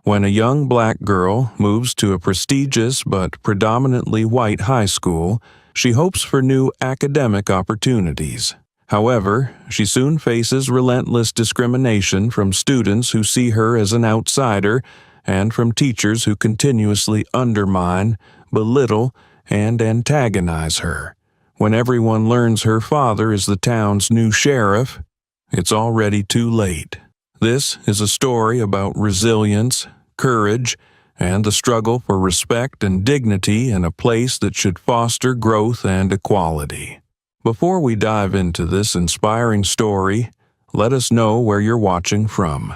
When a young black girl moves to a prestigious but predominantly white high school, she hopes for new academic opportunities. However, she soon faces relentless discrimination from students who see her as an outsider and from teachers who continuously undermine, belittle, and antagonize her. When everyone learns her father is the town's new sheriff, it's already too late. This is a story about resilience, courage, and the struggle for respect and dignity in a place that should foster growth and equality. Before we dive into this inspiring story, let us know where you're watching from.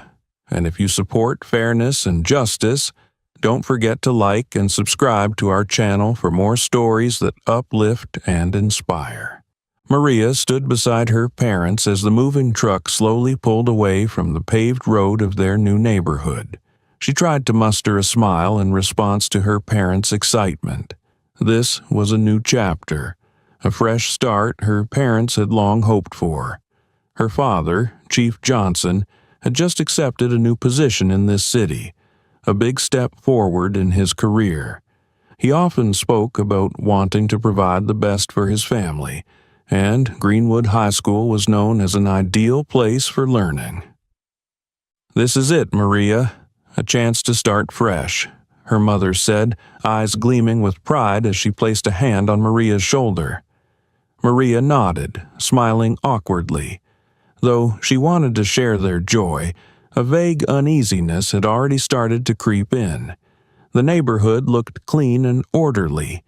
And if you support fairness and justice, don't forget to like and subscribe to our channel for more stories that uplift and inspire. Maria stood beside her parents as the moving truck slowly pulled away from the paved road of their new neighborhood. She tried to muster a smile in response to her parents' excitement. This was a new chapter, a fresh start her parents had long hoped for. Her father, Chief Johnson, had just accepted a new position in this city, a big step forward in his career. He often spoke about wanting to provide the best for his family, and Greenwood High School was known as an ideal place for learning. "This is it, Maria. A chance to start fresh," her mother said, eyes gleaming with pride as she placed a hand on Maria's shoulder. Maria nodded, smiling awkwardly. Though she wanted to share their joy, a vague uneasiness had already started to creep in. The neighborhood looked clean and orderly,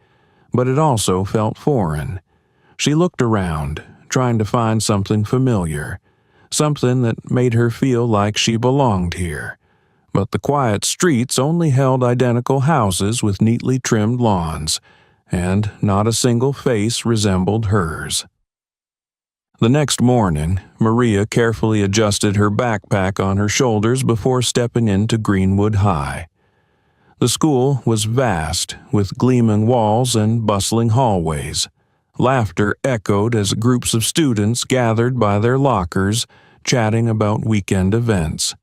but it also felt foreign. She looked around, trying to find something familiar, something that made her feel like she belonged here. But the quiet streets only held identical houses with neatly trimmed lawns, and not a single face resembled hers. The next morning, Maria carefully adjusted her backpack on her shoulders before stepping into Greenwood High. The school was vast, with gleaming walls and bustling hallways. Laughter echoed as groups of students gathered by their lockers, chatting about weekend events.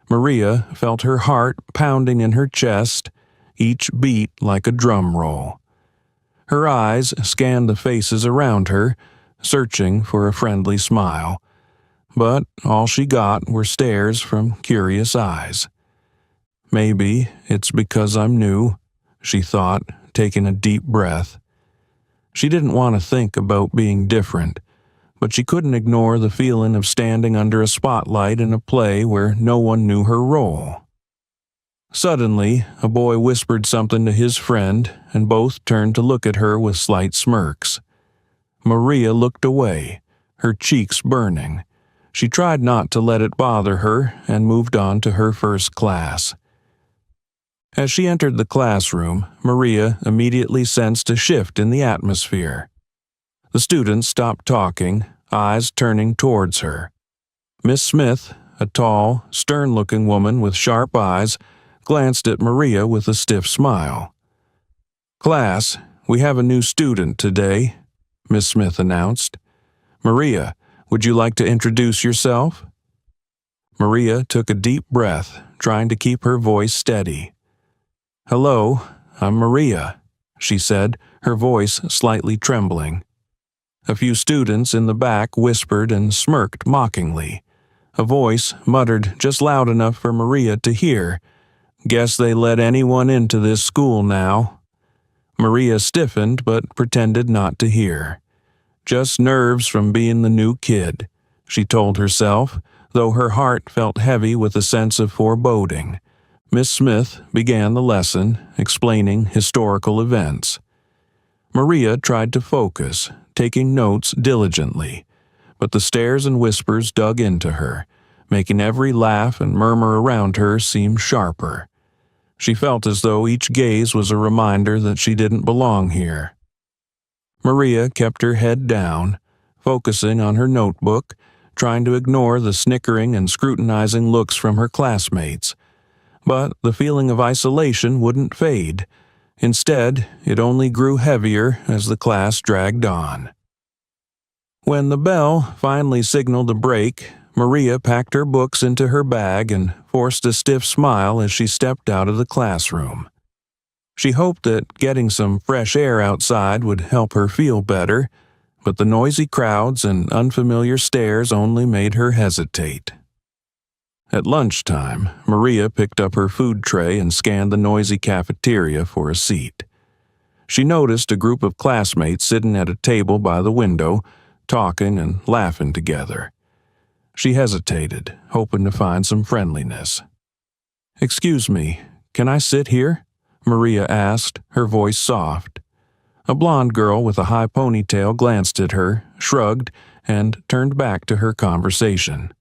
Maria felt her heart pounding in her chest, each beat like a drum roll. Her eyes scanned the faces around her, searching for a friendly smile. But all she got were stares from curious eyes. "Maybe it's because I'm new," she thought, taking a deep breath. She didn't want to think about being different, but she couldn't ignore the feeling of standing under a spotlight in a play where no one knew her role. Suddenly, a boy whispered something to his friend, and both turned to look at her with slight smirks. Maria looked away, her cheeks burning. She tried not to let it bother her and moved on to her first class. As she entered the classroom, Maria immediately sensed a shift in the atmosphere. The students stopped talking, eyes turning towards her. Miss Smith, a tall, stern-looking woman with sharp eyes, glanced at Maria with a stiff smile. "Class, we have a new student today," Miss Smith announced. "Maria, would you like to introduce yourself?" Maria took a deep breath, trying to keep her voice steady. "Hello, I'm Maria," she said, her voice slightly trembling. A few students in the back whispered and smirked mockingly. A voice muttered just loud enough for Maria to hear, "Guess they let anyone into this school now." Maria stiffened but pretended not to hear. "Just nerves from being the new kid," she told herself, though her heart felt heavy with a sense of foreboding. Miss Smith began the lesson, explaining historical events. Maria tried to focus, taking notes diligently, but the stares and whispers dug into her, making every laugh and murmur around her seem sharper. She felt as though each gaze was a reminder that she didn't belong here. Maria kept her head down, focusing on her notebook, trying to ignore the snickering and scrutinizing looks from her classmates. But the feeling of isolation wouldn't fade. Instead, it only grew heavier as the class dragged on. When the bell finally signaled a break, Maria packed her books into her bag and forced a stiff smile as she stepped out of the classroom. She hoped that getting some fresh air outside would help her feel better, but the noisy crowds and unfamiliar stares only made her hesitate. At lunchtime, Maria picked up her food tray and scanned the noisy cafeteria for a seat. She noticed a group of classmates sitting at a table by the window, talking and laughing together. She hesitated, hoping to find some friendliness. "Excuse me, can I sit here?" Maria asked, her voice soft. A blonde girl with a high ponytail glanced at her, shrugged, and turned back to her conversation.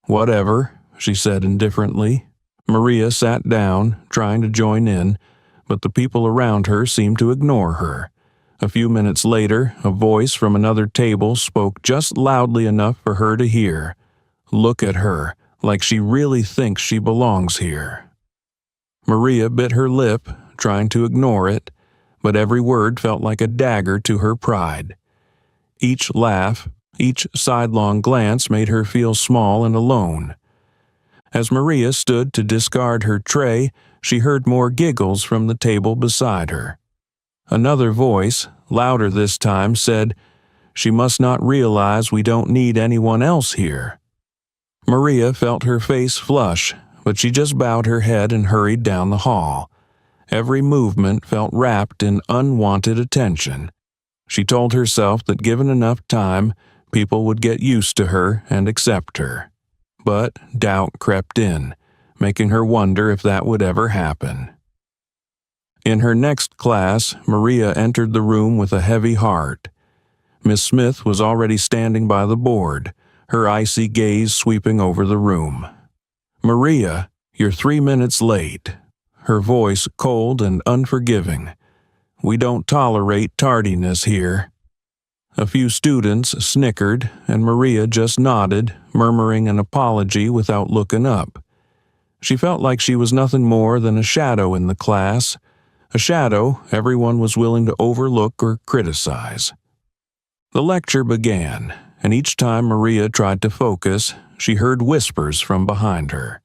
"Whatever," she said indifferently. Maria sat down, trying to join in, but the people around her seemed to ignore her. A few minutes later, a voice from another table spoke just loudly enough for her to hear. "Look at her, like she really thinks she belongs here." Maria bit her lip, trying to ignore it, but every word felt like a dagger to her pride. Each laugh, each sidelong glance made her feel small and alone. As Maria stood to discard her tray, she heard more giggles from the table beside her. Another voice, louder this time, said, "She must not realize we don't need anyone else here." Maria felt her face flush, but she just bowed her head and hurried down the hall. Every movement felt wrapped in unwanted attention. She told herself that given enough time, people would get used to her and accept her. But doubt crept in, making her wonder if that would ever happen. In her next class, Maria entered the room with a heavy heart. Miss Smith was already standing by the board, her icy gaze sweeping over the room. "Maria, you're 3 minutes late." Her voice cold and unforgiving. "We don't tolerate tardiness here." A few students snickered, and Maria just nodded, murmuring an apology without looking up. She felt like she was nothing more than a shadow in the class, a shadow everyone was willing to overlook or criticize. The lecture began, and each time Maria tried to focus, she heard whispers from behind her.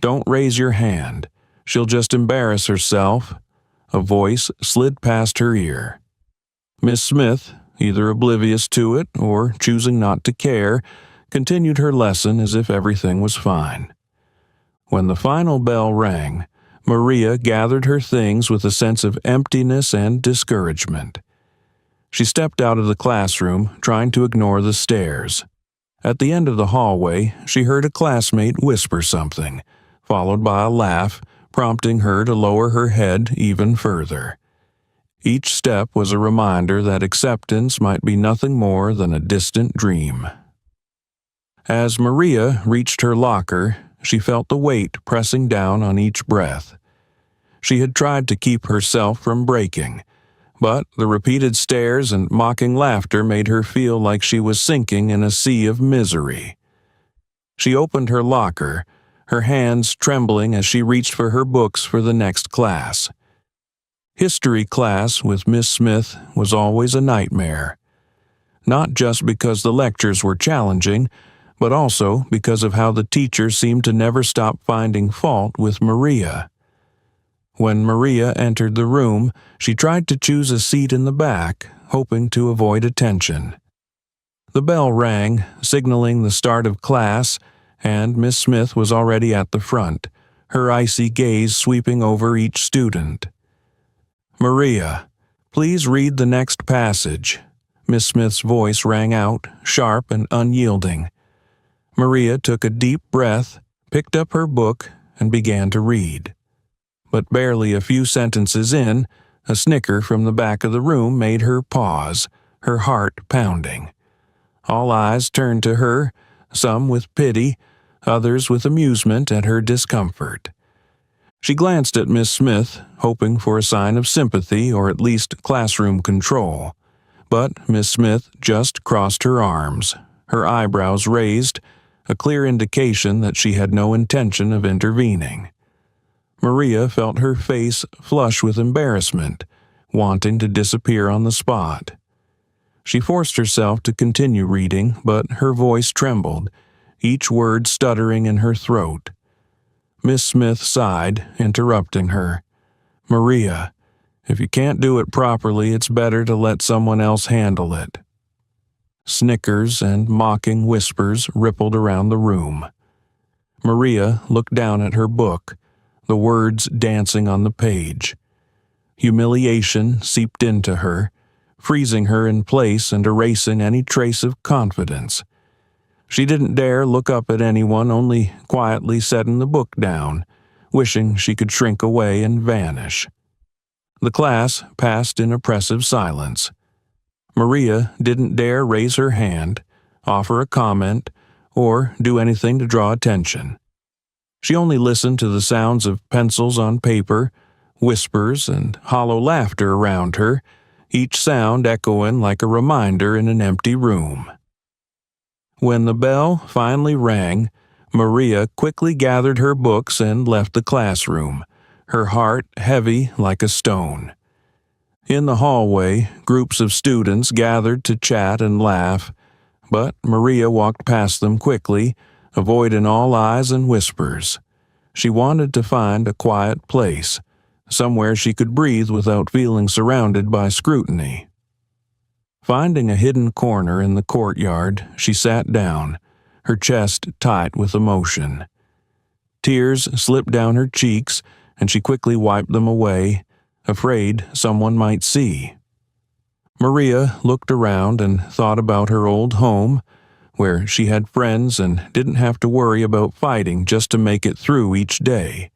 "Don't raise your hand. She'll just embarrass herself." A voice slid past her ear. Miss Smith, either oblivious to it or choosing not to care, continued her lesson as if everything was fine. When the final bell rang, Maria gathered her things with a sense of emptiness and discouragement. She stepped out of the classroom, trying to ignore the stares. At the end of the hallway, she heard a classmate whisper something, followed by a laugh, prompting her to lower her head even further. Each step was a reminder that acceptance might be nothing more than a distant dream. As Maria reached her locker, she felt the weight pressing down on each breath. She had tried to keep herself from breaking, but the repeated stares and mocking laughter made her feel like she was sinking in a sea of misery. She opened her locker, her hands trembling as she reached for her books for the next class. History class with Miss Smith was always a nightmare. Not just because the lectures were challenging, but also because of how the teacher seemed to never stop finding fault with Maria. When Maria entered the room, she tried to choose a seat in the back, hoping to avoid attention. The bell rang, signaling the start of class, and Miss Smith was already at the front, her icy gaze sweeping over each student. "Maria, please read the next passage." Miss Smith's voice rang out, sharp and unyielding. Maria took a deep breath, picked up her book, and began to read. But barely a few sentences in, a snicker from the back of the room made her pause, her heart pounding. All eyes turned to her, some with pity, others with amusement at her discomfort. She glanced at Miss Smith, hoping for a sign of sympathy or at least classroom control. But Miss Smith just crossed her arms, her eyebrows raised, a clear indication that she had no intention of intervening. Maria felt her face flush with embarrassment, wanting to disappear on the spot. She forced herself to continue reading, but her voice trembled, each word stuttering in her throat. Miss Smith sighed, interrupting her. Maria, if you can't do it properly, it's better to let someone else handle it. Snickers and mocking whispers rippled around the room. Maria looked down at her book, the words dancing on the page. Humiliation seeped into her, freezing her in place and erasing any trace of confidence. She didn't dare look up at anyone, only quietly setting the book down, wishing she could shrink away and vanish. The class passed in oppressive silence. Maria didn't dare raise her hand, offer a comment, or do anything to draw attention. She only listened to the sounds of pencils on paper, whispers, and hollow laughter around her, each sound echoing like a reminder in an empty room. When the bell finally rang, Maria quickly gathered her books and left the classroom, her heart heavy like a stone. In the hallway, groups of students gathered to chat and laugh, but Maria walked past them quickly, avoiding all eyes and whispers. She wanted to find a quiet place, somewhere she could breathe without feeling surrounded by scrutiny. Finding a hidden corner in the courtyard, she sat down, her chest tight with emotion. Tears slipped down her cheeks, and she quickly wiped them away, afraid someone might see. Maria looked around and thought about her old home, where she had friends and didn't have to worry about fighting just to make it through each day.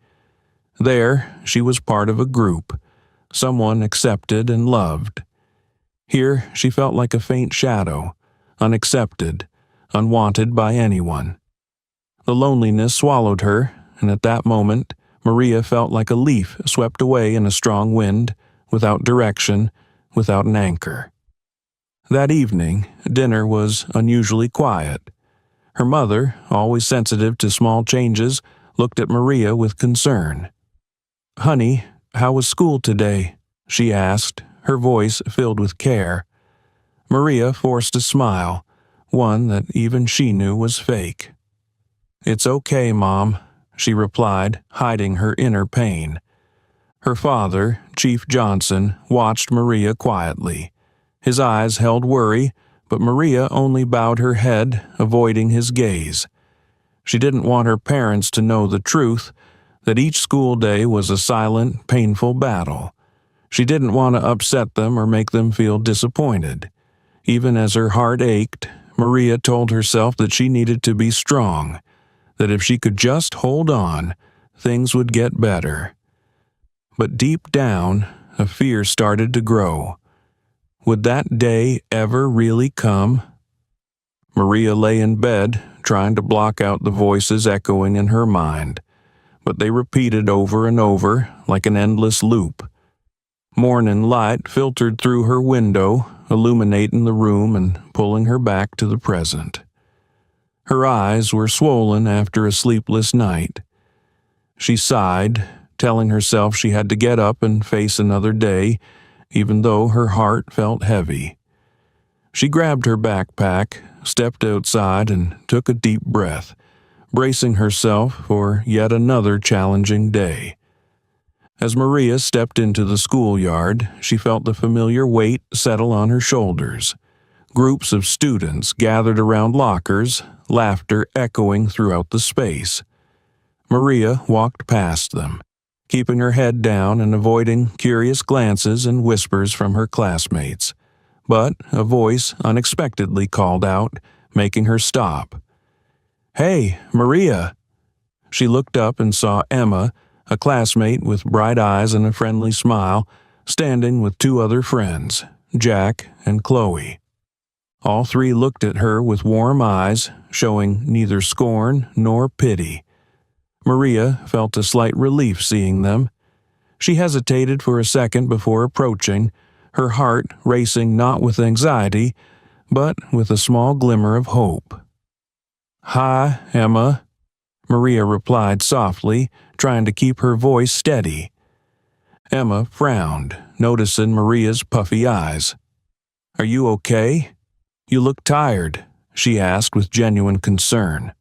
There, she was part of a group, someone accepted and loved. Here, she felt like a faint shadow, unaccepted, unwanted by anyone. The loneliness swallowed her, and at that moment, Maria felt like a leaf swept away in a strong wind, without direction, without an anchor. That evening, dinner was unusually quiet. Her mother, always sensitive to small changes, looked at Maria with concern. "Honey, how was school today?" she asked, her voice filled with care. Maria forced a smile, one that even she knew was fake. "It's okay, Mom," she replied, hiding her inner pain. Her father, Chief Johnson, watched Maria quietly. His eyes held worry, but Maria only bowed her head, avoiding his gaze. She didn't want her parents to know the truth, that each school day was a silent, painful battle. She didn't want to upset them or make them feel disappointed. Even as her heart ached, Maria told herself that she needed to be strong, that if she could just hold on, things would get better. But deep down, a fear started to grow. Would that day ever really come? Maria lay in bed, trying to block out the voices echoing in her mind, but they repeated over and over like an endless loop. Morning light filtered through her window, illuminating the room and pulling her back to the present. Her eyes were swollen after a sleepless night. She sighed, telling herself she had to get up and face another day, even though her heart felt heavy. She grabbed her backpack, stepped outside, and took a deep breath, bracing herself for yet another challenging day. As Maria stepped into the schoolyard, she felt the familiar weight settle on her shoulders. Groups of students gathered around lockers, laughter echoing throughout the space. Maria walked past them, keeping her head down and avoiding curious glances and whispers from her classmates. But a voice unexpectedly called out, making her stop. "Hey, Maria!" She looked up and saw Emma, a classmate with bright eyes and a friendly smile, standing with two other friends, Jack and Chloe. All three looked at her with warm eyes, showing neither scorn nor pity. Maria felt a slight relief seeing them. She hesitated for a second before approaching, her heart racing not with anxiety, but with a small glimmer of hope. "Hi, Emma," Maria replied softly, trying to keep her voice steady. Emma frowned, noticing Maria's puffy eyes. "Are you okay? You look tired," she asked with genuine concern.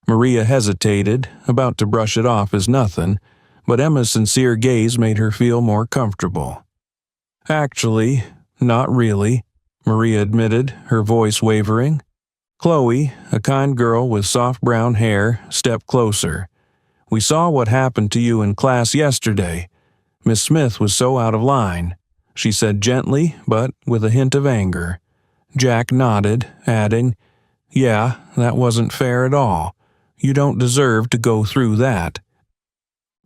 Maria hesitated, about to brush it off as nothing, but Emma's sincere gaze made her feel more comfortable. "Actually, not really," Maria admitted, her voice wavering. Chloe, a kind girl with soft brown hair, stepped closer. "We saw what happened to you in class yesterday. Miss Smith was so out of line," she said gently, but with a hint of anger. Jack nodded, adding, "Yeah, that wasn't fair at all. You don't deserve to go through that."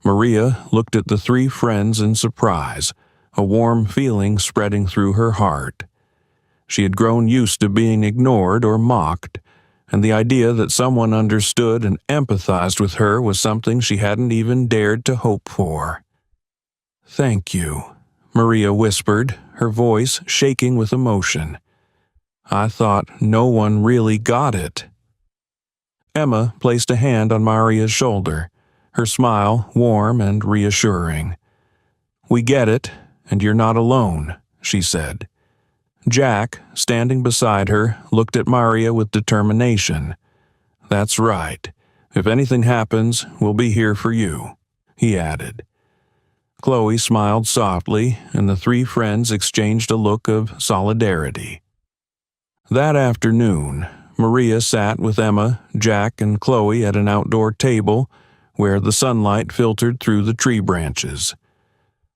Maria looked at the three friends in surprise, a warm feeling spreading through her heart. She had grown used to being ignored or mocked, and the idea that someone understood and empathized with her was something she hadn't even dared to hope for. "Thank you," Maria whispered, her voice shaking with emotion. "I thought no one really got it." Emma placed a hand on Maria's shoulder, her smile warm and reassuring. "We get it, and you're not alone," she said. Jack, standing beside her, looked at Maria with determination. "That's right. If anything happens, we'll be here for you," he added. Chloe smiled softly, and the three friends exchanged a look of solidarity. That afternoon, Maria sat with Emma, Jack, and Chloe at an outdoor table where the sunlight filtered through the tree branches.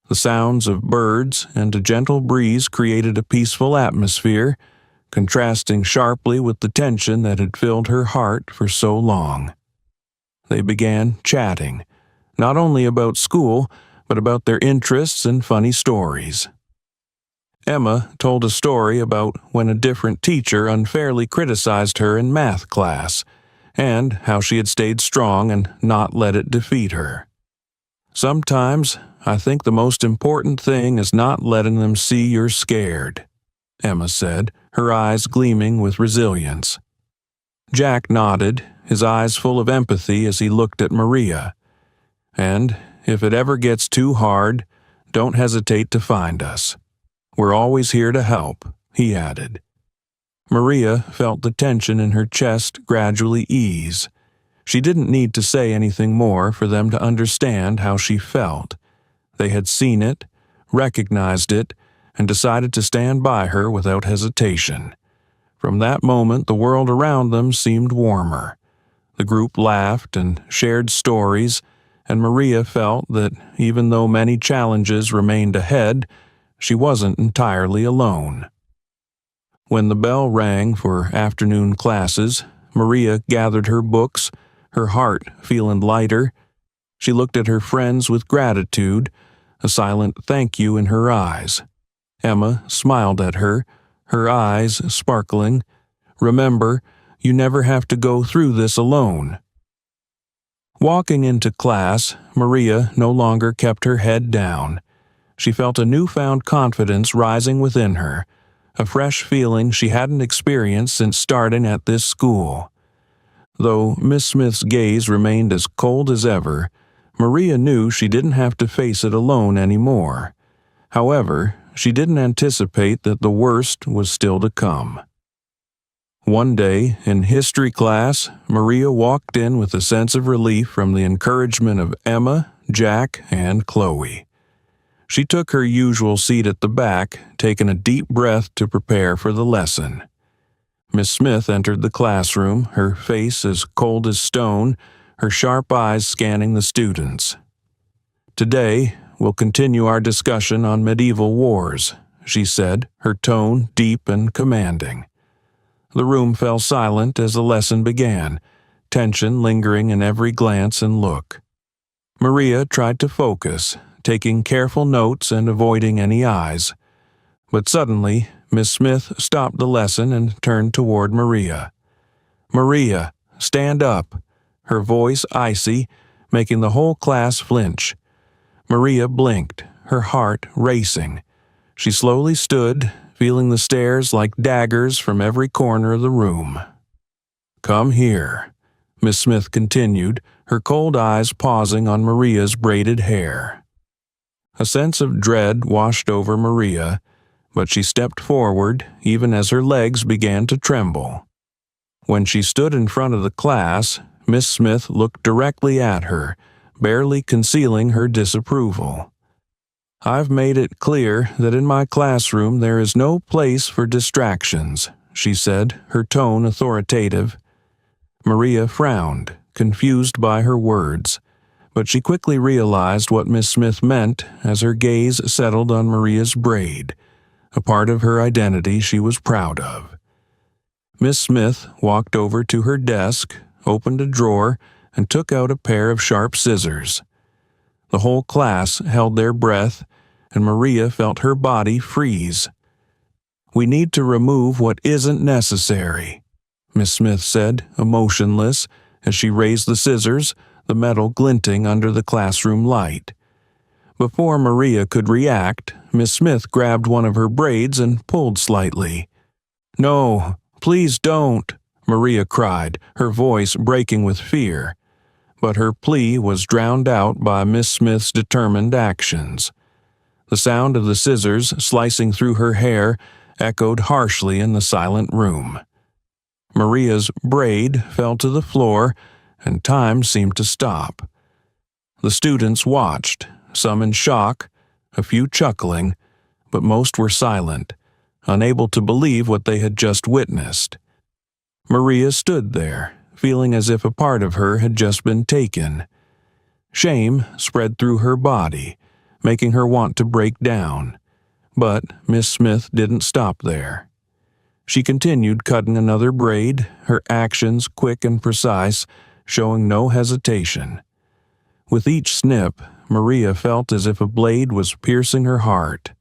The sounds of birds and a gentle breeze created a peaceful atmosphere, contrasting sharply with the tension that had filled her heart for so long. They began chatting, not only about school, but about their interests and funny stories. Emma told a story about when a different teacher unfairly criticized her in math class, and how she had stayed strong and not let it defeat her. "Sometimes I think the most important thing is not letting them see you're scared," Emma said, her eyes gleaming with resilience. Jack nodded, his eyes full of empathy as he looked at Maria. "And if it ever gets too hard, don't hesitate to find us. We're always here to help," he added. Maria felt the tension in her chest gradually ease. She didn't need to say anything more for them to understand how she felt. They had seen it, recognized it, and decided to stand by her without hesitation. From that moment, the world around them seemed warmer. The group laughed and shared stories, and Maria felt that even though many challenges remained ahead, she wasn't entirely alone. When the bell rang for afternoon classes, Maria gathered her books, her heart feeling lighter. She looked at her friends with gratitude, a silent thank you in her eyes. Emma smiled at her, her eyes sparkling. "Remember, you never have to go through this alone." Walking into class, Maria no longer kept her head down. She felt a newfound confidence rising within her, a fresh feeling she hadn't experienced since starting at this school. Though Miss Smith's gaze remained as cold as ever, Maria knew she didn't have to face it alone anymore. However, she didn't anticipate that the worst was still to come. One day, in history class, Maria walked in with a sense of relief from the encouragement of Emma, Jack, and Chloe. She took her usual seat at the back, taking a deep breath to prepare for the lesson. Miss Smith entered the classroom, her face as cold as stone, her sharp eyes scanning the students. "Today, we'll continue our discussion on medieval wars," she said, her tone deep and commanding. The room fell silent as the lesson began, tension lingering in every glance and look. Maria tried to focus, taking careful notes and avoiding any eyes. But suddenly, Miss Smith stopped the lesson and turned toward Maria. "Maria, stand up," her voice icy, making the whole class flinch. Maria blinked, her heart racing. She slowly stood, feeling the stares like daggers from every corner of the room. "Come here," Miss Smith continued, her cold eyes pausing on Maria's braided hair. A sense of dread washed over Maria, but she stepped forward even as her legs began to tremble. When she stood in front of the class, Miss Smith looked directly at her, barely concealing her disapproval. "I've made it clear that in my classroom there is no place for distractions," she said, her tone authoritative. Maria frowned, confused by her words, but she quickly realized what Miss Smith meant as her gaze settled on Maria's braid, a part of her identity she was proud of. Miss Smith walked over to her desk, opened a drawer, and took out a pair of sharp scissors. The whole class held their breath, and Maria felt her body freeze. "We need to remove what isn't necessary," Miss Smith said, emotionless, as she raised the scissors, the metal glinting under the classroom light. Before Maria could react, Miss Smith grabbed one of her braids and pulled slightly. "No, please don't," Maria cried, her voice breaking with fear. But her plea was drowned out by Miss Smith's determined actions. The sound of the scissors slicing through her hair echoed harshly in the silent room. Maria's braid fell to the floor, and time seemed to stop. The students watched, some in shock, a few chuckling, but most were silent, unable to believe what they had just witnessed. Maria stood there, feeling as if a part of her had just been taken. Shame spread through her body, making her want to break down. But Miss Smith didn't stop there. She continued cutting another braid, her actions quick and precise, showing no hesitation. With each snip, Maria felt as if a blade was piercing her heart.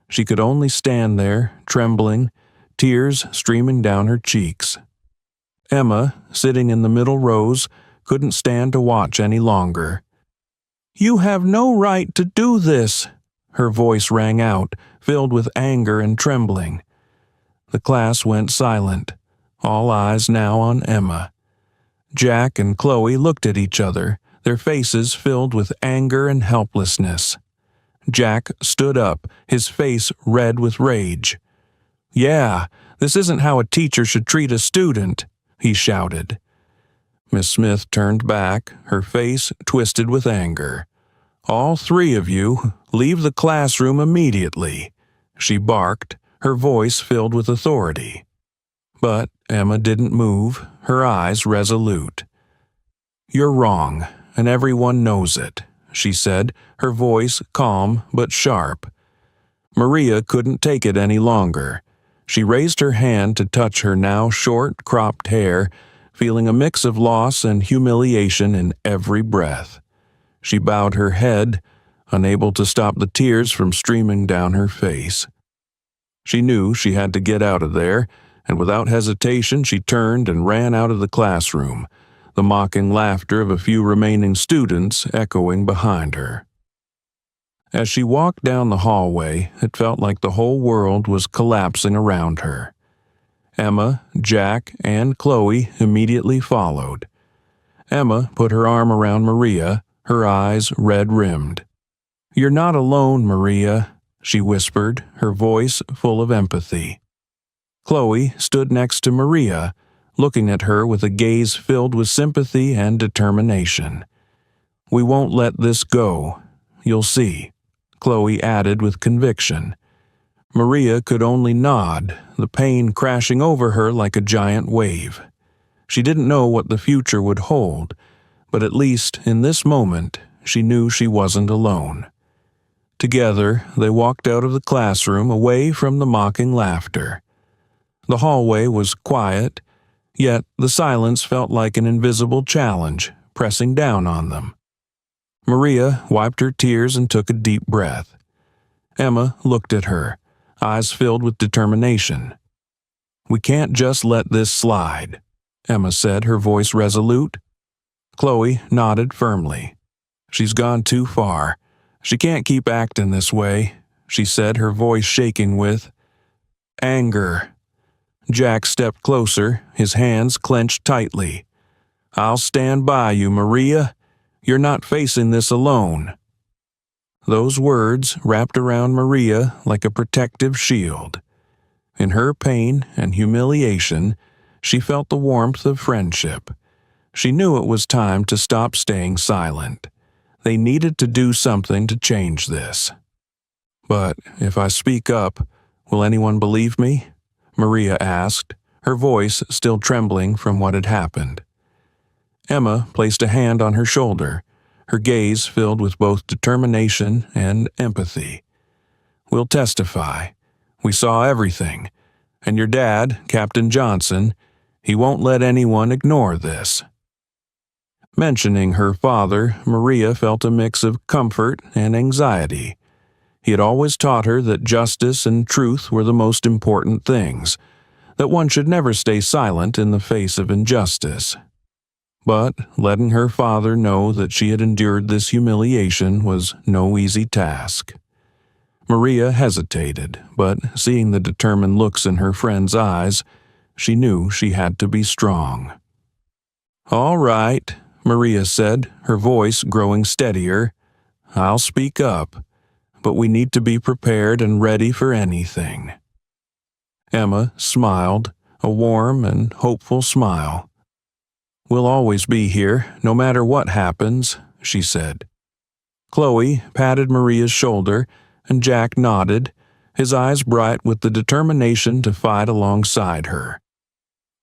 She could only stand there, trembling, tears streaming down her cheeks. Emma, sitting in the middle rows, couldn't stand to watch any longer. "You have no right to do this," her voice rang out, filled with anger and trembling. The class went silent, all eyes now on Emma. Jack and Chloe looked at each other, their faces filled with anger and helplessness. Jack stood up, his face red with rage. "Yeah, this isn't how a teacher should treat a student," he shouted. Miss Smith turned back, her face twisted with anger. "All three of you, leave the classroom immediately," she barked, her voice filled with authority. But Emma didn't move, her eyes resolute. "You're wrong, and everyone knows it," she said, her voice calm but sharp. Maria couldn't take it any longer. She raised her hand to touch her now short, cropped hair, feeling a mix of loss and humiliation in every breath. She bowed her head, unable to stop the tears from streaming down her face. She knew she had to get out of there, and without hesitation she turned and ran out of the classroom, the mocking laughter of a few remaining students echoing behind her. As she walked down the hallway, it felt like the whole world was collapsing around her. Emma, Jack, and Chloe immediately followed. Emma put her arm around Maria, her eyes red-rimmed. "You're not alone, Maria," she whispered, her voice full of empathy. Chloe stood next to Maria, looking at her with a gaze filled with sympathy and determination. "We won't let this go. You'll see," Chloe added with conviction. Maria could only nod, the pain crashing over her like a giant wave. She didn't know what the future would hold, but at least in this moment she knew she wasn't alone. Together they walked out of the classroom away from the mocking laughter. The hallway was quiet, yet the silence felt like an invisible challenge pressing down on them. Maria wiped her tears and took a deep breath. Emma looked at her, eyes filled with determination. "We can't just let this slide," Emma said, her voice resolute. Chloe nodded firmly. "She's gone too far. She can't keep acting this way," she said, her voice shaking with anger. Jack stepped closer, his hands clenched tightly. "I'll stand by you, Maria. You're not facing this alone." Those words wrapped around Maria like a protective shield. In her pain and humiliation, she felt the warmth of friendship. She knew it was time to stop staying silent. They needed to do something to change this. "But if I speak up, will anyone believe me?" Maria asked, her voice still trembling from what had happened. Emma placed a hand on her shoulder, her gaze filled with both determination and empathy. "We'll testify. We saw everything. And your dad, Captain Johnson, he won't let anyone ignore this." Mentioning her father, Maria felt a mix of comfort and anxiety. He had always taught her that justice and truth were the most important things, that one should never stay silent in the face of injustice. But letting her father know that she had endured this humiliation was no easy task. Maria hesitated, but seeing the determined looks in her friend's eyes, she knew she had to be strong. "All right," Maria said, her voice growing steadier. "I'll speak up, but we need to be prepared and ready for anything." Emma smiled, a warm and hopeful smile. "We'll always be here, no matter what happens," she said. Chloe patted Maria's shoulder, and Jack nodded, his eyes bright with the determination to fight alongside her.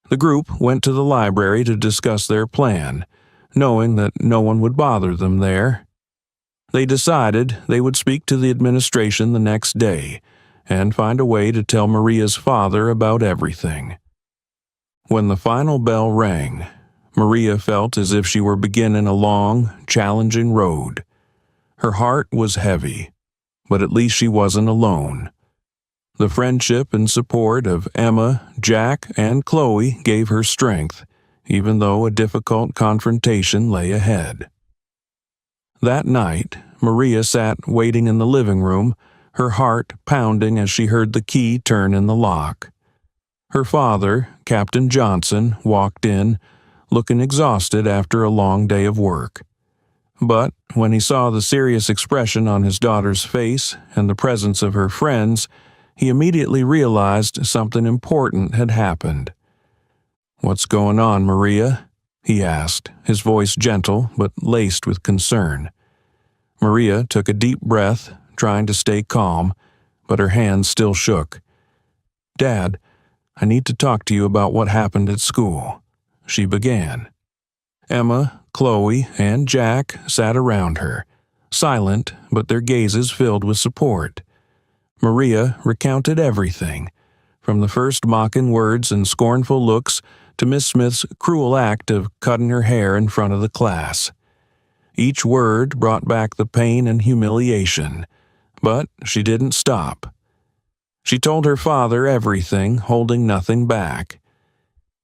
The group went to the library to discuss their plan, knowing that no one would bother them there. They decided they would speak to the administration the next day and find a way to tell Maria's father about everything. When the final bell rang, Maria felt as if she were beginning a long, challenging road. Her heart was heavy, but at least she wasn't alone. The friendship and support of Emma, Jack, and Chloe gave her strength, even though a difficult confrontation lay ahead. That night, Maria sat waiting in the living room, her heart pounding as she heard the key turn in the lock. Her father, Captain Johnson, walked in, looking exhausted after a long day of work. But when he saw the serious expression on his daughter's face and the presence of her friends, he immediately realized something important had happened. "What's going on, Maria?" he asked, his voice gentle but laced with concern. Maria took a deep breath, trying to stay calm, but her hands still shook. "Dad, I need to talk to you about what happened at school," she began. Emma, Chloe, and Jack sat around her, silent but their gazes filled with support. Maria recounted everything, from the first mocking words and scornful looks to Miss Smith's cruel act of cutting her hair in front of the class. Each word brought back the pain and humiliation, but she didn't stop. She told her father everything, holding nothing back.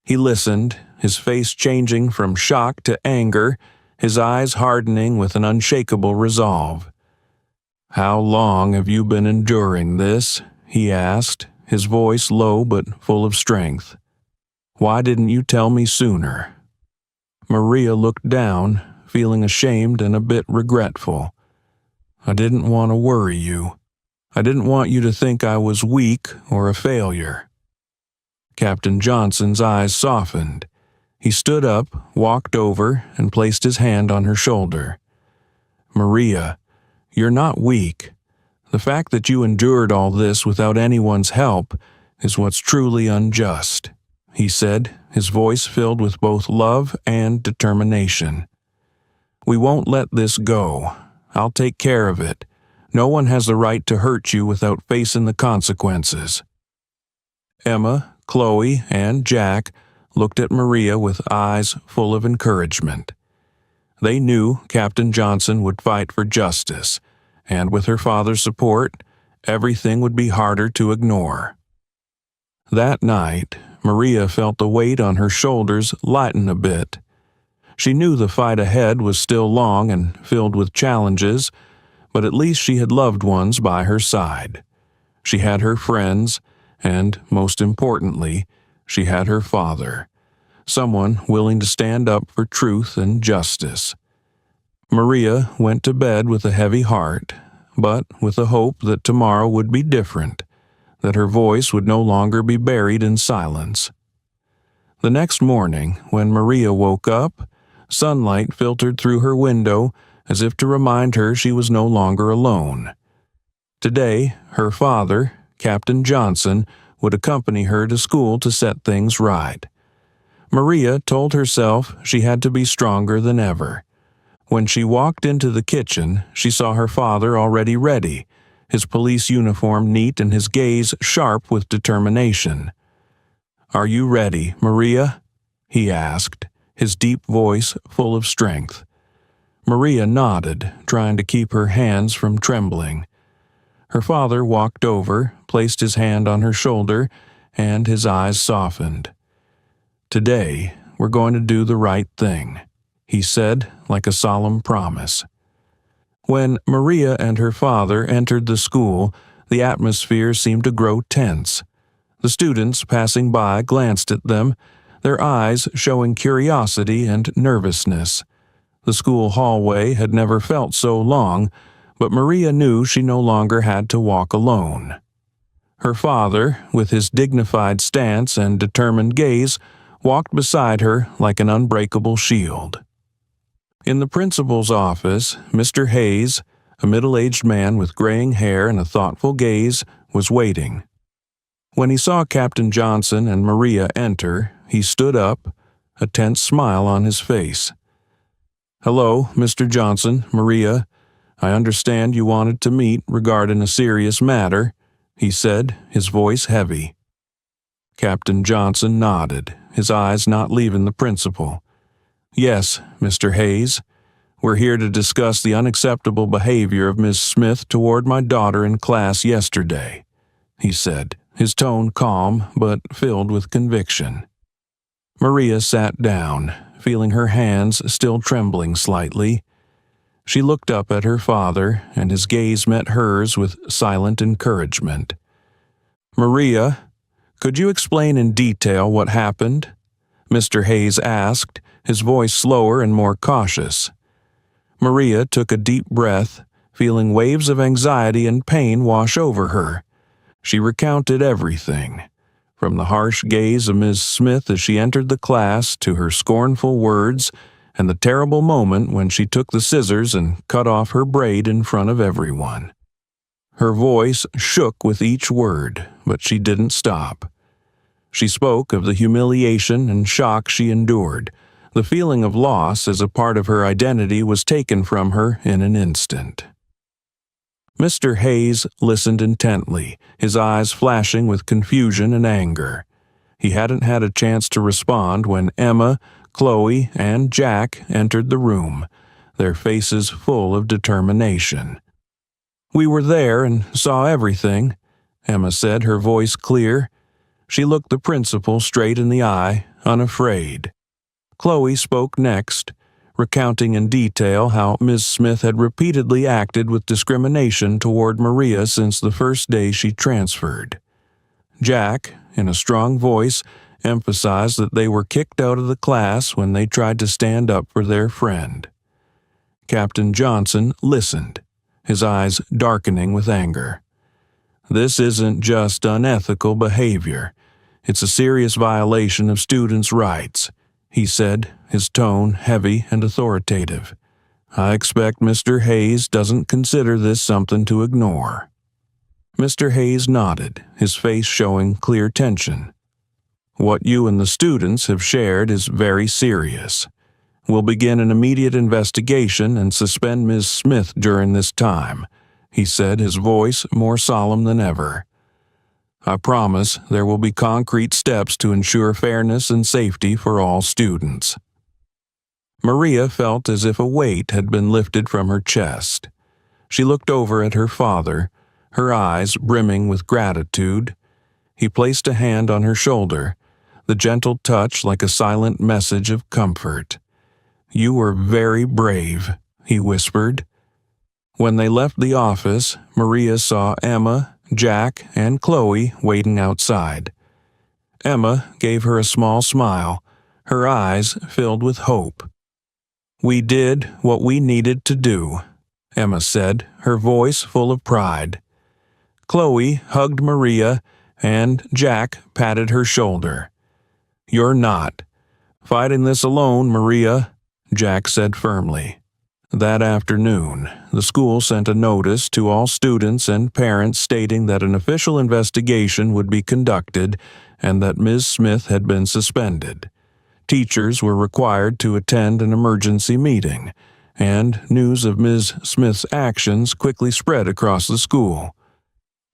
He listened, his face changing from shock to anger, his eyes hardening with an unshakable resolve. "How long have you been enduring this?" he asked, his voice low but full of strength. "Why didn't you tell me sooner?" Maria looked down, feeling ashamed and a bit regretful. "I didn't want to worry you. I didn't want you to think I was weak or a failure." Captain Johnson's eyes softened. He stood up, walked over, and placed his hand on her shoulder. "Maria, you're not weak. The fact that you endured all this without anyone's help is what's truly unjust," he said, his voice filled with both love and determination. "We won't let this go. I'll take care of it. No one has the right to hurt you without facing the consequences." Emma, Chloe, and Jack looked at Maria with eyes full of encouragement. They knew Captain Johnson would fight for justice, and with her father's support, everything would be harder to ignore. That night, Maria felt the weight on her shoulders lighten a bit. She knew the fight ahead was still long and filled with challenges, but at least she had loved ones by her side. She had her friends, and, most importantly, she had her father, someone willing to stand up for truth and justice. Maria went to bed with a heavy heart, but with the hope that tomorrow would be different, that her voice would no longer be buried in silence. The next morning, when Maria woke up, Sunlight filtered through her window as if to remind her she was no longer alone. Today, her father, Captain Johnson, would accompany her to school to set things right. Maria told herself she had to be stronger than ever. When she walked into the kitchen, she saw her father already ready, his police uniform neat and his gaze sharp with determination. "Are you ready, Maria?" he asked, his deep voice full of strength. Maria nodded, trying to keep her hands from trembling. Her father walked over, placed his hand on her shoulder, and his eyes softened. "Today, we're going to do the right thing," he said, like a solemn promise. When Maria and her father entered the school, the atmosphere seemed to grow tense. The students passing by glanced at them, their eyes showing curiosity and nervousness. The school hallway had never felt so long, but Maria knew she no longer had to walk alone. Her father, with his dignified stance and determined gaze, walked beside her like an unbreakable shield. In the principal's office, Mr. Hayes, a middle-aged man with graying hair and a thoughtful gaze, was waiting. When he saw Captain Johnson and Maria enter, he stood up, a tense smile on his face. "Hello, Mr. Johnson, Maria. I understand you wanted to meet regarding a serious matter," he said, his voice heavy. Captain Johnson nodded, his eyes not leaving the principal. "Yes, Mr. Hayes. We're here to discuss the unacceptable behavior of Miss Smith toward my daughter in class yesterday," he said, his tone calm but filled with conviction. Maria sat down, feeling her hands still trembling slightly. She looked up at her father, and his gaze met hers with silent encouragement. "Maria, could you explain in detail what happened?" Mr. Hayes asked, his voice slower and more cautious. Maria took a deep breath, feeling waves of anxiety and pain wash over her. She recounted everything, from the harsh gaze of Ms. Smith as she entered the class to her scornful words and the terrible moment when she took the scissors and cut off her braid in front of everyone. Her voice shook with each word, but she didn't stop. She spoke of the humiliation and shock she endured. The feeling of loss as a part of her identity was taken from her in an instant. Mr. Hayes listened intently, his eyes flashing with confusion and anger. He hadn't had a chance to respond when Emma, Chloe, and Jack entered the room, their faces full of determination. "We were there and saw everything," Emma said, her voice clear. She looked the principal straight in the eye, unafraid. Chloe spoke next, recounting in detail how Ms. Smith had repeatedly acted with discrimination toward Maria since the first day she transferred. Jack, in a strong voice, emphasized that they were kicked out of the class when they tried to stand up for their friend. Captain Johnson listened, his eyes darkening with anger. "This isn't just unethical behavior. It's a serious violation of students' rights," he said, his tone heavy and authoritative. "I expect Mr. Hayes doesn't consider this something to ignore." Mr. Hayes nodded, his face showing clear tension. "What you and the students have shared is very serious. We'll begin an immediate investigation and suspend Ms. Smith during this time," he said, his voice more solemn than ever. "I promise there will be concrete steps to ensure fairness and safety for all students." Maria felt as if a weight had been lifted from her chest. She looked over at her father, her eyes brimming with gratitude. He placed a hand on her shoulder, the gentle touch like a silent message of comfort. "You were very brave," he whispered. When they left the office, Maria saw Emma, Jack, and Chloe waiting outside. Emma gave her a small smile, her eyes filled with hope. "We did what we needed to do," Emma said, her voice full of pride. Chloe hugged Maria, and Jack patted her shoulder. "You're not fighting this alone, Maria," Jack said firmly. That afternoon, the school sent a notice to all students and parents stating that an official investigation would be conducted and that Ms. Smith had been suspended. Teachers were required to attend an emergency meeting, and news of Ms. Smith's actions quickly spread across the school.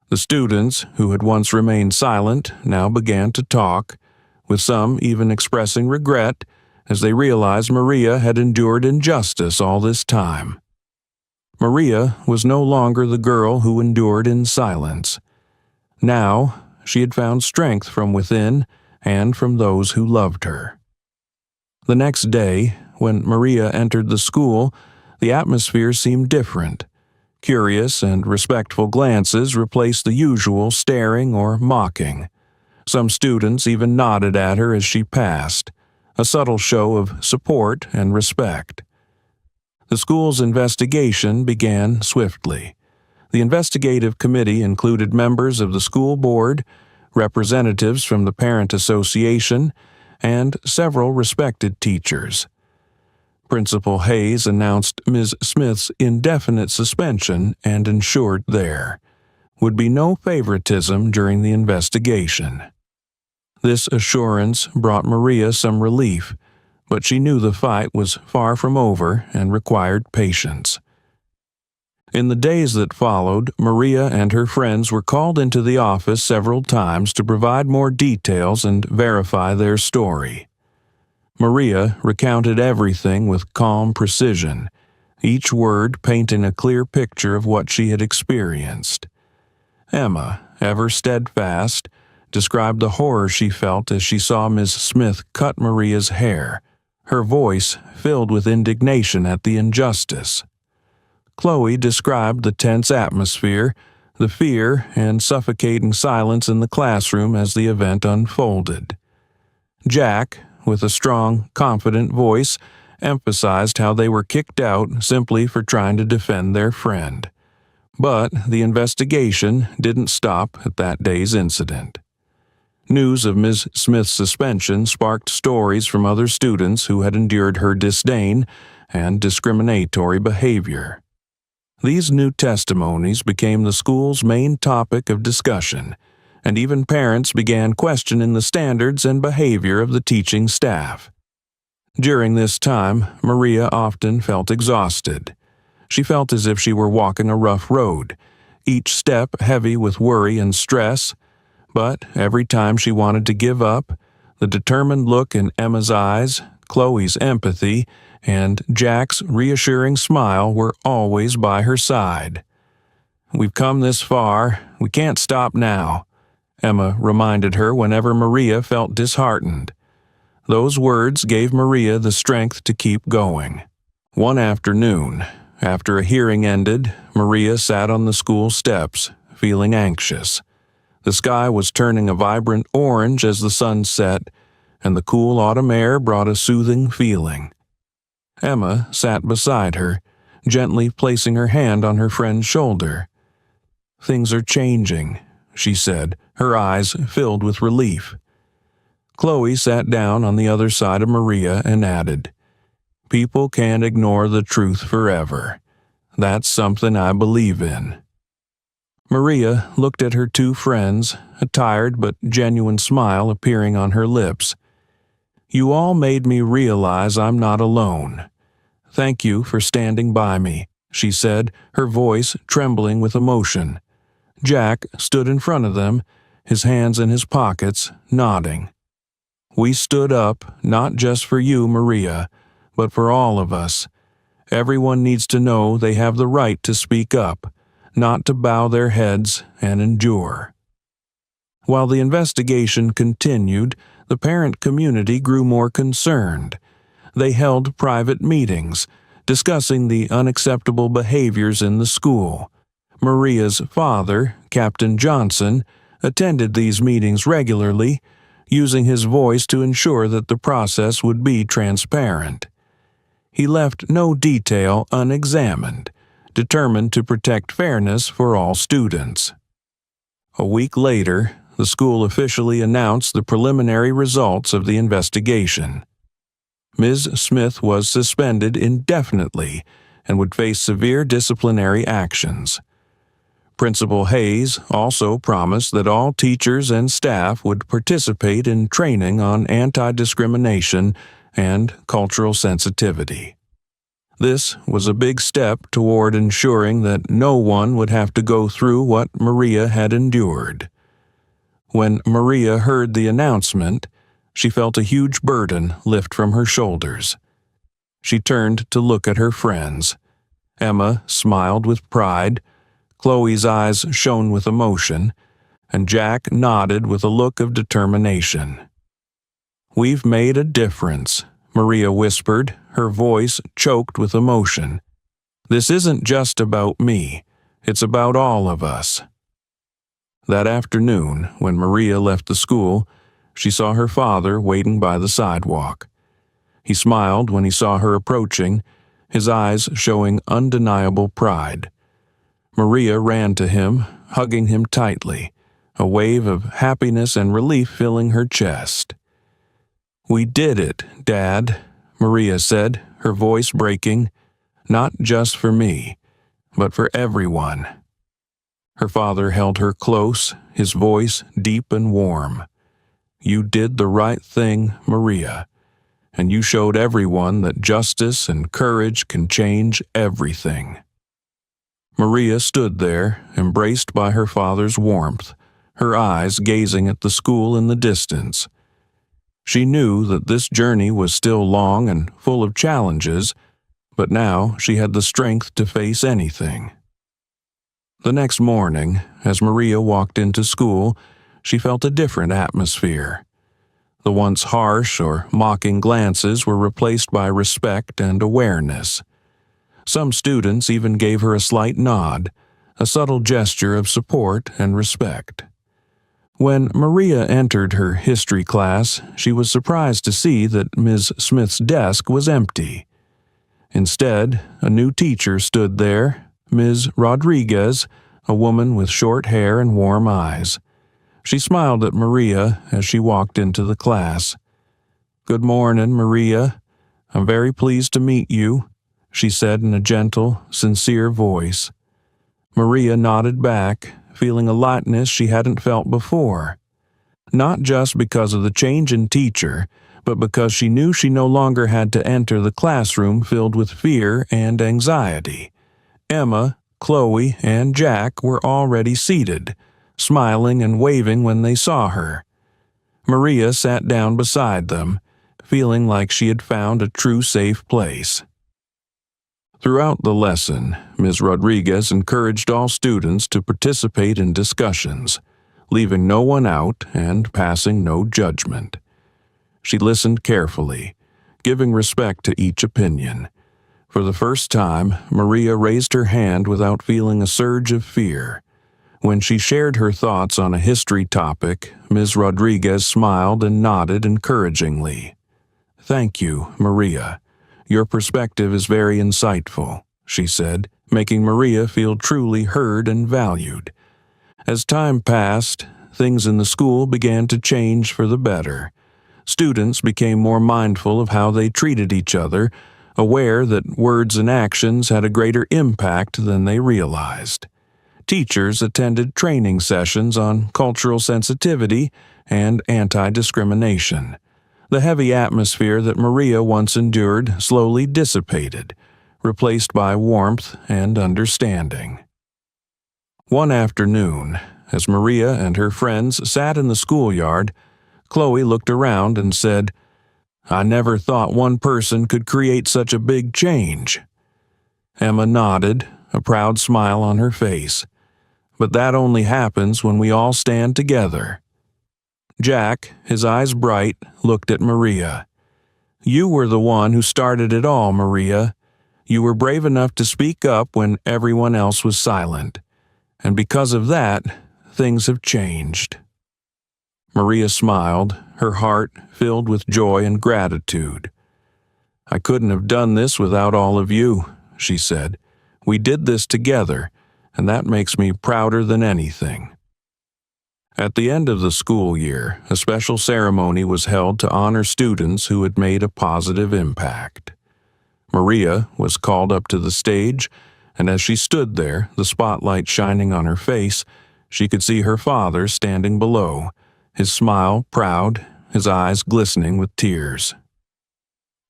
The students, who had once remained silent, now began to talk, with some even expressing regret as they realized Maria had endured injustice all this time. Maria was no longer the girl who endured in silence. Now, she had found strength from within and from those who loved her. The next day, when Maria entered the school, the atmosphere seemed different. Curious and respectful glances replaced the usual staring or mocking. Some students even nodded at her as she passed, a subtle show of support and respect. The school's investigation began swiftly. The investigative committee included members of the school board, representatives from the parent association, and several respected teachers. Principal Hayes announced Ms. Smith's indefinite suspension and ensured there would be no favoritism during the investigation. This assurance brought Maria some relief, but she knew the fight was far from over and required patience. In the days that followed, Maria and her friends were called into the office several times to provide more details and verify their story. Maria recounted everything with calm precision, each word painting a clear picture of what she had experienced. Emma, ever steadfast, described the horror she felt as she saw Ms. Smith cut Maria's hair, her voice filled with indignation at the injustice. Chloe described the tense atmosphere, the fear and suffocating silence in the classroom as the event unfolded. Jack, with a strong, confident voice, emphasized how they were kicked out simply for trying to defend their friend. But the investigation didn't stop at that day's incident. News of Ms. Smith's suspension sparked stories from other students who had endured her disdain and discriminatory behavior. These new testimonies became the school's main topic of discussion, and even parents began questioning the standards and behavior of the teaching staff. During this time, Maria often felt exhausted. She felt as if she were walking a rough road, each step heavy with worry and stress. But every time she wanted to give up, the determined look in Emma's eyes, Chloe's empathy, and Jack's reassuring smile were always by her side. "We've come this far. We can't stop now," Emma reminded her whenever Maria felt disheartened. Those words gave Maria the strength to keep going. One afternoon, after a hearing ended, Maria sat on the school steps, feeling anxious. The sky was turning a vibrant orange as the sun set, and the cool autumn air brought a soothing feeling. Emma sat beside her, gently placing her hand on her friend's shoulder. "Things are changing," she said, her eyes filled with relief. Chloe sat down on the other side of Maria and added, "People can't ignore the truth forever. That's something I believe in." Maria looked at her two friends, a tired but genuine smile appearing on her lips. "You all made me realize I'm not alone. Thank you for standing by me," she said, her voice trembling with emotion. Jack stood in front of them, his hands in his pockets, nodding. "We stood up, not just for you, Maria, but for all of us. Everyone needs to know they have the right to speak up, not to bow their heads and endure." While the investigation continued, the parent community grew more concerned. They held private meetings, discussing the unacceptable behaviors in the school. Maria's father, Captain Johnson, attended these meetings regularly, using his voice to ensure that the process would be transparent. He left no detail unexamined, determined to protect fairness for all students. A week later, the school officially announced the preliminary results of the investigation. Ms. Smith was suspended indefinitely and would face severe disciplinary actions. Principal Hayes also promised that all teachers and staff would participate in training on anti-discrimination and cultural sensitivity. This was a big step toward ensuring that no one would have to go through what Maria had endured. When Maria heard the announcement, she felt a huge burden lift from her shoulders. She turned to look at her friends. Emma smiled with pride, Chloe's eyes shone with emotion, and Jack nodded with a look of determination. "We've made a difference," Maria whispered, her voice choked with emotion. "This isn't just about me, it's about all of us." That afternoon, when Maria left the school, she saw her father waiting by the sidewalk. He smiled when he saw her approaching, his eyes showing undeniable pride. Maria ran to him, hugging him tightly, a wave of happiness and relief filling her chest. "We did it, Dad," Maria said, her voice breaking, "not just for me, but for everyone." Her father held her close, his voice deep and warm. "You did the right thing, Maria, and you showed everyone that justice and courage can change everything." Maria stood there, embraced by her father's warmth, her eyes gazing at the school in the distance. She knew that this journey was still long and full of challenges, but now she had the strength to face anything. The next morning, as Maria walked into school, she felt a different atmosphere. The once harsh or mocking glances were replaced by respect and awareness. Some students even gave her a slight nod, a subtle gesture of support and respect. When Maria entered her history class, she was surprised to see that Ms. Smith's desk was empty. Instead, a new teacher stood there, Ms. Rodriguez, a woman with short hair and warm eyes. She smiled at Maria as she walked into the class. "Good morning, Maria. I'm very pleased to meet you," she said in a gentle, sincere voice. Maria nodded back, feeling a lightness she hadn't felt before. Not just because of the change in teacher, but because she knew she no longer had to enter the classroom filled with fear and anxiety. Emma, Chloe, and Jack were already seated, smiling and waving when they saw her. Maria sat down beside them, feeling like she had found a true safe place. Throughout the lesson, Ms. Rodriguez encouraged all students to participate in discussions, leaving no one out and passing no judgment. She listened carefully, giving respect to each opinion. For the first time, Maria raised her hand without feeling a surge of fear. When she shared her thoughts on a history topic, Ms. Rodriguez smiled and nodded encouragingly. "Thank you, Maria. Your perspective is very insightful," she said, making Maria feel truly heard and valued. As time passed, things in the school began to change for the better. Students became more mindful of how they treated each other, aware that words and actions had a greater impact than they realized. Teachers attended training sessions on cultural sensitivity and anti-discrimination. The heavy atmosphere that Maria once endured slowly dissipated, replaced by warmth and understanding. One afternoon, as Maria and her friends sat in the schoolyard, Chloe looked around and said, "I never thought one person could create such a big change." Emma nodded, a proud smile on her face. "But that only happens when we all stand together." Jack, his eyes bright, looked at Maria. "You were the one who started it all, Maria. You were brave enough to speak up when everyone else was silent. And because of that, things have changed." Maria smiled, her heart filled with joy and gratitude. "I couldn't have done this without all of you," she said. "We did this together, and that makes me prouder than anything." At the end of the school year, a special ceremony was held to honor students who had made a positive impact. Maria was called up to the stage, and as she stood there, the spotlight shining on her face, she could see her father standing below, his smile proud, his eyes glistening with tears.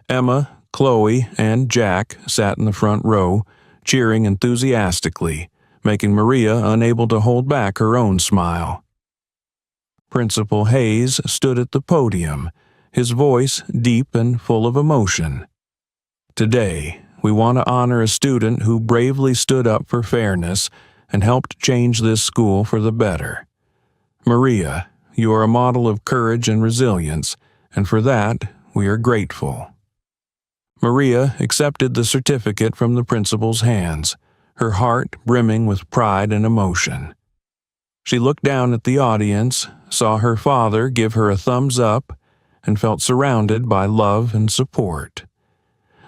Emma, Chloe, and Jack sat in the front row, cheering enthusiastically, making Maria unable to hold back her own smile. Principal Hayes stood at the podium, his voice deep and full of emotion. Today, we want to honor a student who bravely stood up for fairness and helped change this school for the better. Maria, you are a model of courage and resilience, and for that, we are grateful. Maria accepted the certificate from the principal's hands, her heart brimming with pride and emotion. She looked down at the audience, saw her father give her a thumbs up, and felt surrounded by love and support.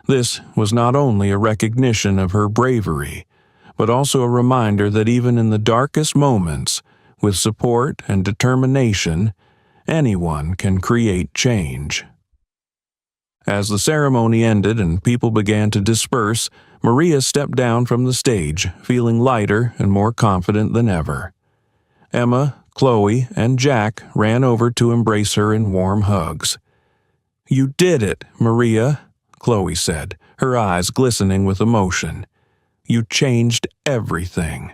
This was not only a recognition of her bravery, but also a reminder that even in the darkest moments, with support and determination, anyone can create change. As the ceremony ended and people began to disperse, Maria stepped down from the stage, feeling lighter and more confident than ever. Emma, Chloe, and Jack ran over to embrace her in warm hugs. "You did it, Maria," Chloe said, her eyes glistening with emotion. "You changed everything."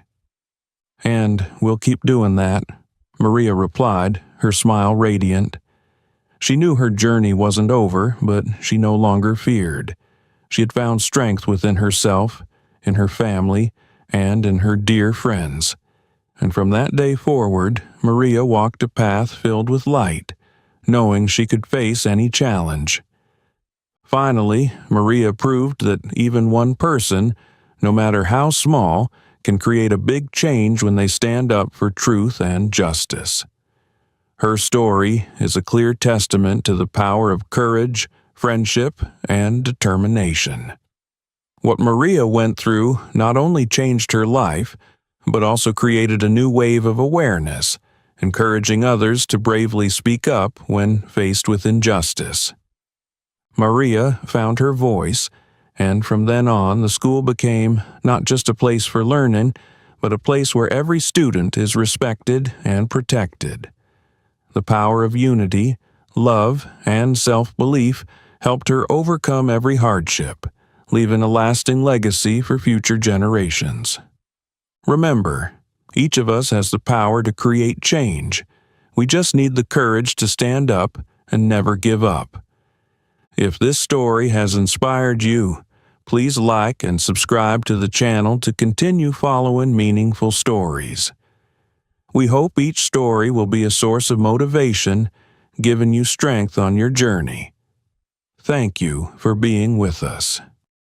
"And we'll keep doing that," Maria replied, her smile radiant. She knew her journey wasn't over, but she no longer feared. She had found strength within herself, in her family, and in her dear friends. And from that day forward, Maria walked a path filled with light, knowing she could face any challenge. Finally, Maria proved that even one person, no matter how small, can create a big change when they stand up for truth and justice. Her story is a clear testament to the power of courage, friendship, and determination. What Maria went through not only changed her life, but also created a new wave of awareness, encouraging others to bravely speak up when faced with injustice. Maria found her voice, and from then on the school became not just a place for learning, but a place where every student is respected and protected. The power of unity, love, and self-belief helped her overcome every hardship, leaving a lasting legacy for future generations. Remember, each of us has the power to create change. We just need the courage to stand up and never give up. If this story has inspired you, please like and subscribe to the channel to continue following meaningful stories. We hope each story will be a source of motivation, giving you strength on your journey. Thank you for being with us.